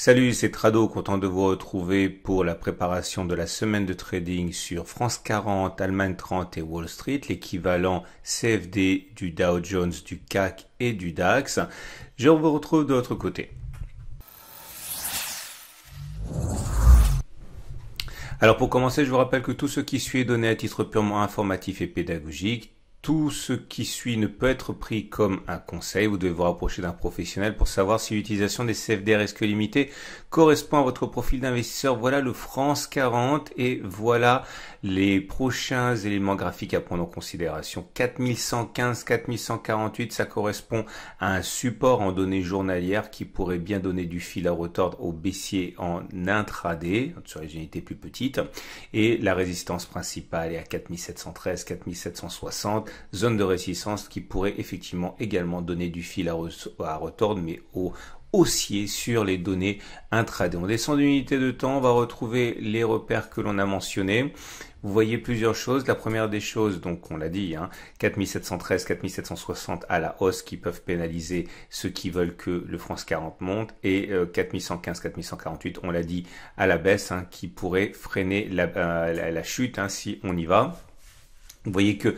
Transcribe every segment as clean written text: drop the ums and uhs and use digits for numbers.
Salut, c'est Trado, content de vous retrouver pour la préparation de la semaine de trading sur France 40, Allemagne 30 et Wall Street, l'équivalent CFD du Dow Jones, du CAC et du DAX. Je vous retrouve de l'autre côté. Alors pour commencer, je vous rappelle que tout ce qui suit est donné à titre purement informatif et pédagogique. Tout ce qui suit ne peut être pris comme un conseil. Vous devez vous rapprocher d'un professionnel pour savoir si l'utilisation des CFD risque limité correspond à votre profil d'investisseur. Voilà le France 40 et voilà les prochains éléments graphiques à prendre en considération. 4115, 4148, ça correspond à un support en données journalières qui pourrait bien donner du fil à retordre au baissier en intraday, sur les unités plus petites. Et la résistance principale est à 4713, 4760. Zone de résistance qui pourrait effectivement également donner du fil à retordre, mais haussier sur les données intraday. On descend d'unité de temps, on va retrouver les repères que l'on a mentionnés. Vous voyez plusieurs choses. La première des choses, donc on l'a dit, 4713, 4760 à la hausse qui peuvent pénaliser ceux qui veulent que le France 40 monte et 4115, 4148, on l'a dit, à la baisse qui pourrait freiner la chute si on y va. Vous voyez que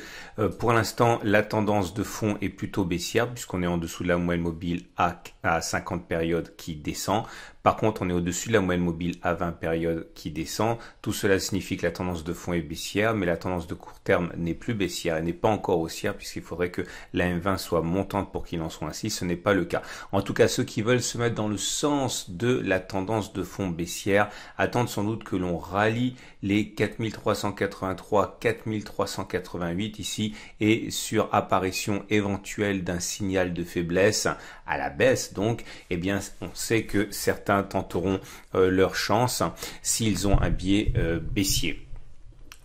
pour l'instant, la tendance de fond est plutôt baissière puisqu'on est en dessous de la moyenne mobile à 50 périodes qui descend. Par contre, on est au-dessus de la moyenne mobile à 20 périodes qui descend. Tout cela signifie que la tendance de fond est baissière, mais la tendance de court terme n'est plus baissière. Elle n'est pas encore haussière puisqu'il faudrait que la M20 soit montante pour qu'il en soit ainsi. Ce n'est pas le cas. En tout cas, ceux qui veulent se mettre dans le sens de la tendance de fond baissière attendent sans doute que l'on rallie les 4383, 4388 ici et sur apparition éventuelle d'un signal de faiblesse à la baisse. Donc, eh bien, on sait que certains tenteront leur chance s'ils ont un biais baissier.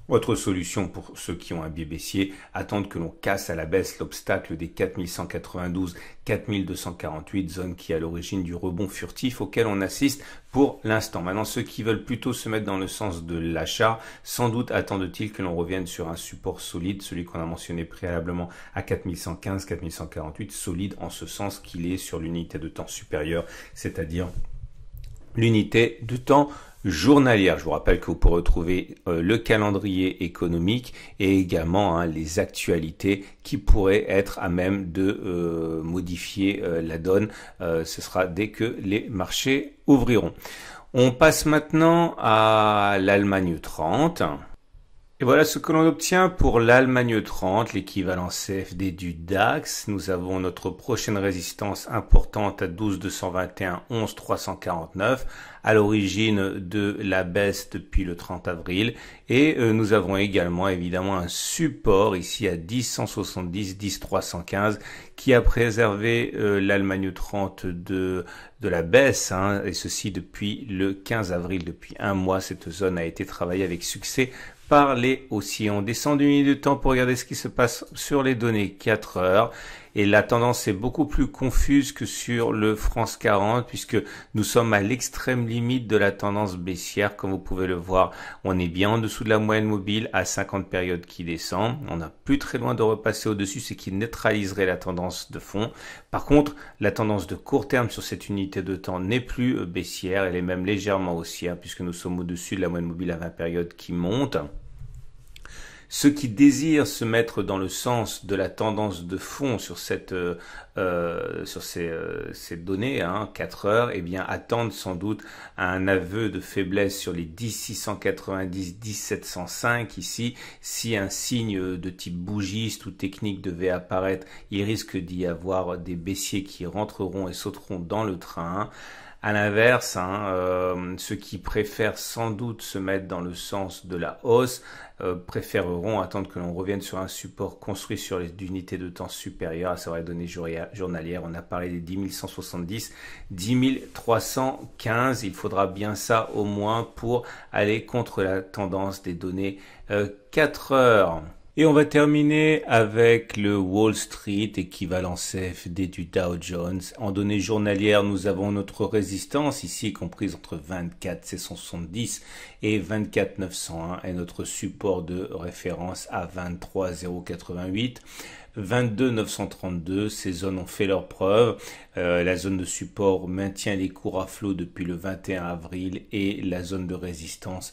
Autre solution pour ceux qui ont un biais baissier, attendre que l'on casse à la baisse l'obstacle des 4192, 4248, zone qui est à l'origine du rebond furtif auquel on assiste pour l'instant. Maintenant, ceux qui veulent plutôt se mettre dans le sens de l'achat, sans doute attendent-ils que l'on revienne sur un support solide, celui qu'on a mentionné préalablement à 4115, 4148, solide en ce sens qu'il est sur l'unité de temps supérieure, c'est-à-dire l'unité de temps journalière. Je vous rappelle que vous pourrez retrouver le calendrier économique et également les actualités qui pourraient être à même de modifier la donne. Ce sera dès que les marchés ouvriront. On passe maintenant à l'Allemagne 30. Et voilà ce que l'on obtient pour l'Allemagne 30, l'équivalent CFD du DAX. Nous avons notre prochaine résistance importante à 12 221, 11 349, à l'origine de la baisse depuis le 30 avril. Et nous avons également évidemment un support ici à 10 170, 10 315 qui a préservé l'Allemagne 30 de la baisse, et ceci depuis le 15 avril, depuis un mois. Cette zone a été travaillée avec succès par les haussiers. On descend d'une minute de temps pour regarder ce qui se passe sur les données 4 heures. Et la tendance est beaucoup plus confuse que sur le France 40 puisque nous sommes à l'extrême limite de la tendance baissière. Comme vous pouvez le voir, on est bien en dessous de la moyenne mobile à 50 périodes qui descend. On n'a plus très loin de repasser au-dessus, ce qui neutraliserait la tendance de fond. Par contre, la tendance de court terme sur cette unité de temps n'est plus baissière. Elle est même légèrement haussière puisque nous sommes au-dessus de la moyenne mobile à 20 périodes qui monte. Ceux qui désirent se mettre dans le sens de la tendance de fond sur ces données, 4 heures, eh bien attendent sans doute un aveu de faiblesse sur les 10 690, 10 705 ici. Si un signe de type bougiste ou technique devait apparaître, il risque d'y avoir des baissiers qui rentreront et sauteront dans le train. À l'inverse, ceux qui préfèrent sans doute se mettre dans le sens de la hausse préféreront attendre que l'on revienne sur un support construit sur les unités de temps supérieures, à savoir les données journalières. On a parlé des 10 170, 10 315. Il faudra bien ça au moins pour aller contre la tendance des données 4 heures. Et on va terminer avec le Wall Street, équivalent CFD du Dow Jones. En données journalières, nous avons notre résistance ici comprise entre 24 770 et 24 901 et notre support de référence à 23 088. 22 932. Ces zones ont fait leurs preuves. La zone de support maintient les cours à flot depuis le 21 avril et la zone de résistance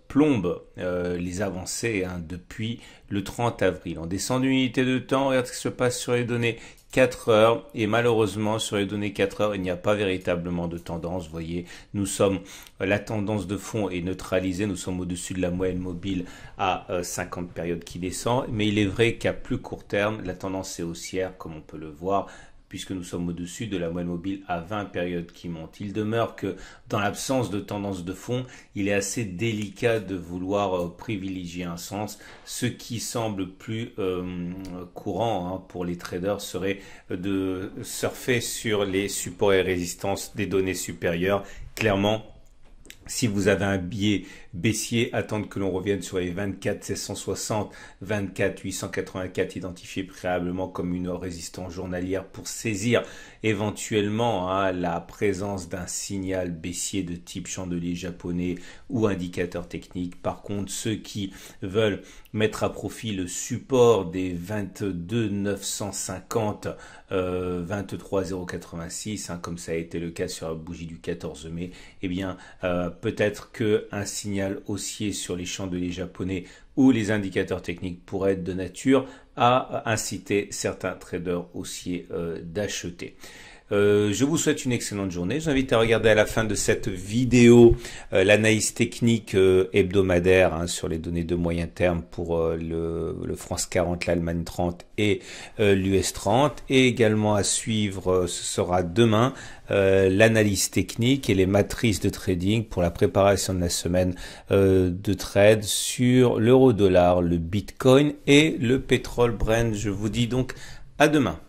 plombe les avancées depuis le 30 avril. On descend d'une unité de temps, regarde ce qui se passe sur les données 4 heures et malheureusement sur les données 4 heures il n'y a pas véritablement de tendance. Vous voyez, la tendance de fond est neutralisée, nous sommes au-dessus de la moyenne mobile à 50 périodes qui descend, mais il est vrai qu'à plus court terme la tendance est haussière comme on peut le voir, puisque nous sommes au-dessus de la moyenne mobile à 20 périodes qui montent. Il demeure que dans l'absence de tendance de fond, il est assez délicat de vouloir privilégier un sens. Ce qui semble plus courant pour les traders serait de surfer sur les supports et résistances des données supérieures. Clairement, si vous avez un biais baissier, attendre que l'on revienne sur les 24 760, 24 884 identifiés préalablement comme une résistance journalière pour saisir éventuellement la présence d'un signal baissier de type chandelier japonais ou indicateur technique. Par contre, ceux qui veulent mettre à profit le support des 22 950, 23 086, comme ça a été le cas sur la bougie du 14 mai, eh bien peut-être que un signal haussier sur les chandeliers japonais ou les indicateurs techniques pourrait être de nature à inciter certains traders haussiers d'acheter. Je vous souhaite une excellente journée. Je vous invite à regarder à la fin de cette vidéo l'analyse technique hebdomadaire sur les données de moyen terme pour le France 40, l'Allemagne 30 et l'US 30. Et également à suivre, ce sera demain, l'analyse technique et les matrices de trading pour la préparation de la semaine de trade sur l'euro-dollar, le Bitcoin et le pétrole Brent. Je vous dis donc à demain.